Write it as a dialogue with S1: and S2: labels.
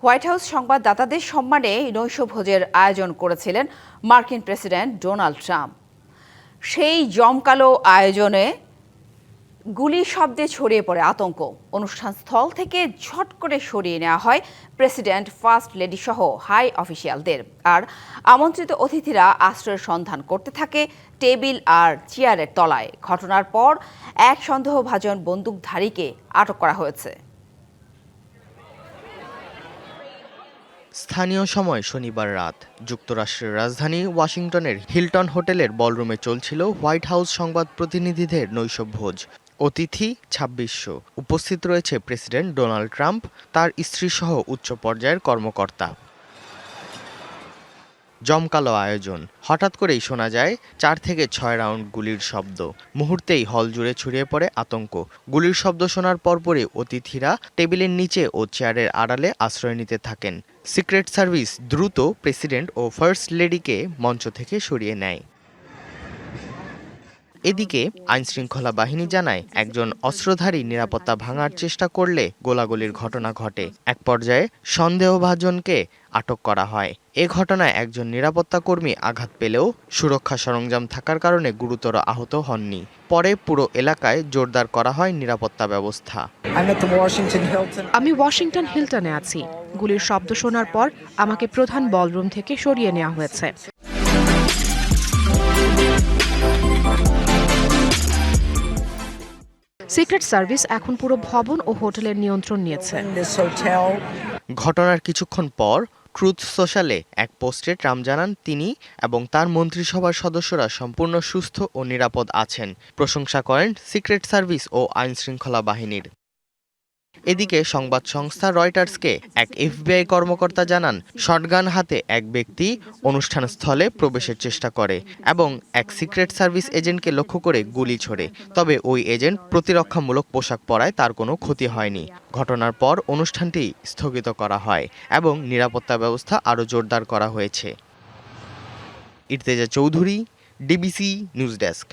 S1: White house সংবাদদাতাদের সম্মানে নৈশভোজের আয়োজন করেছিলেন মার্কিন প্রেসিডেন্ট ডোনাল্ড ট্রাম্প। সেই জমকালো আয়োজনে গুলির শব্দে ছড়িয়ে পড়ে আতঙ্ক। অনুষ্ঠান স্থল থেকে ঝট করে সরিয়ে নেওয়া হয় প্রেসিডেন্ট, ফার্স্ট লেডি সহ হাই অফিসিয়ালদের। আর আমন্ত্রিত অতিথিরা আশ্রয়ের সন্ধান করতে থাকে টেবিল আর চেয়ারের তলায়। ঘটনার পর এক সন্দেহভাজন বন্দুকধারীকে আটক করা হয়েছে।
S2: স্থানীয় সময় শনিবার রাত যুক্তরাষ্ট্রের রাজধানী ওয়াশিংটনের হিলটন হোটেলের বলরুমে চলছিল হোয়াইট হাউস সংবাদ প্রতিনিধিদের নৈশভোজ। অতিথি ২৬০০। উপস্থিত রয়েছে প্রেসিডেন্ট ডোনাল্ড ট্রাম্প, তার স্ত্রীসহ উচ্চ পর্যায়ের কর্মকর্তা। জমকালো আয়োজন। হঠাৎ করেই শোনা যায় ৪ থেকে ৬ রাউন্ড গুলির শব্দ। মুহূর্তেই হল জুড়ে ছড়িয়ে পড়ে আতঙ্ক। গুলির শব্দ শোনার পরপরই অতিথিরা টেবিলের নিচে ও চেয়ারের আড়ালে আশ্রয় নিতে থাকেন। সিক্রেট সার্ভিস দ্রুত প্রেসিডেন্ট ও ফার্স্ট লেডিকে মঞ্চ থেকে সরিয়ে নেয়। এদিকে আইনশৃঙ্খলা বাহিনী জানায়, একজন অস্ত্রধারী নিরাপত্তা ভাঙার চেষ্টা করলে গোলাগুলির ঘটনা ঘটে। এক পর্যায়ে সন্দেহভাজনকে আটক করা হয়। এ ঘটনায় একজন নিরাপত্তা কর্মী আঘাত পেলেও সুরক্ষা সরঞ্জাম থাকার কারণে গুরুতর আহত হননি। পরে পুরো এলাকায় জোরদার করা হয় নিরাপত্তা ব্যবস্থা।
S3: আমি ওয়াশিংটন হিলটনে আছি। গুলির শব্দ শোনার পর আমাকে প্রধান বলরুম থেকে সরিয়ে নেওয়া হয়েছে। সিক্রেট সার্ভিস এখন পুরো ভবন ও হোটেলের নিয়ন্ত্রণ নিয়েছে।
S2: ঘটনার কিছুক্ষণ পর ট্রুথ সোশ্যালে এক পোস্টে ট্রাম্প জানান তিনি এবং তার মন্ত্রিসভার সদস্যরা সম্পূর্ণ সুস্থ ও নিরাপদ আছেন। প্রশংসা করেন সিক্রেট সার্ভিস ও আইনশৃঙ্খলা বাহিনীর। এদিকে সংবাদ সংস্থা রয়টার্সকে এক এফবিআই কর্মকর্তা জানান, শটগান হাতে এক ব্যক্তি অনুষ্ঠানস্থলে প্রবেশের চেষ্টা করে এবং এক সিক্রেট সার্ভিস এজেন্টকে লক্ষ্য করে গুলি ছোড়ে। তবে ওই এজেন্ট প্রতিরক্ষামূলক পোশাক পরায় তার কোনো ক্ষতি হয়নি। ঘটনার পর অনুষ্ঠানটি স্থগিত করা হয় এবং নিরাপত্তা ব্যবস্থা আরও জোরদার করা হয়েছে। ইর্তেজা চৌধুরী, ডিবিসি নিউজ ডেস্ক।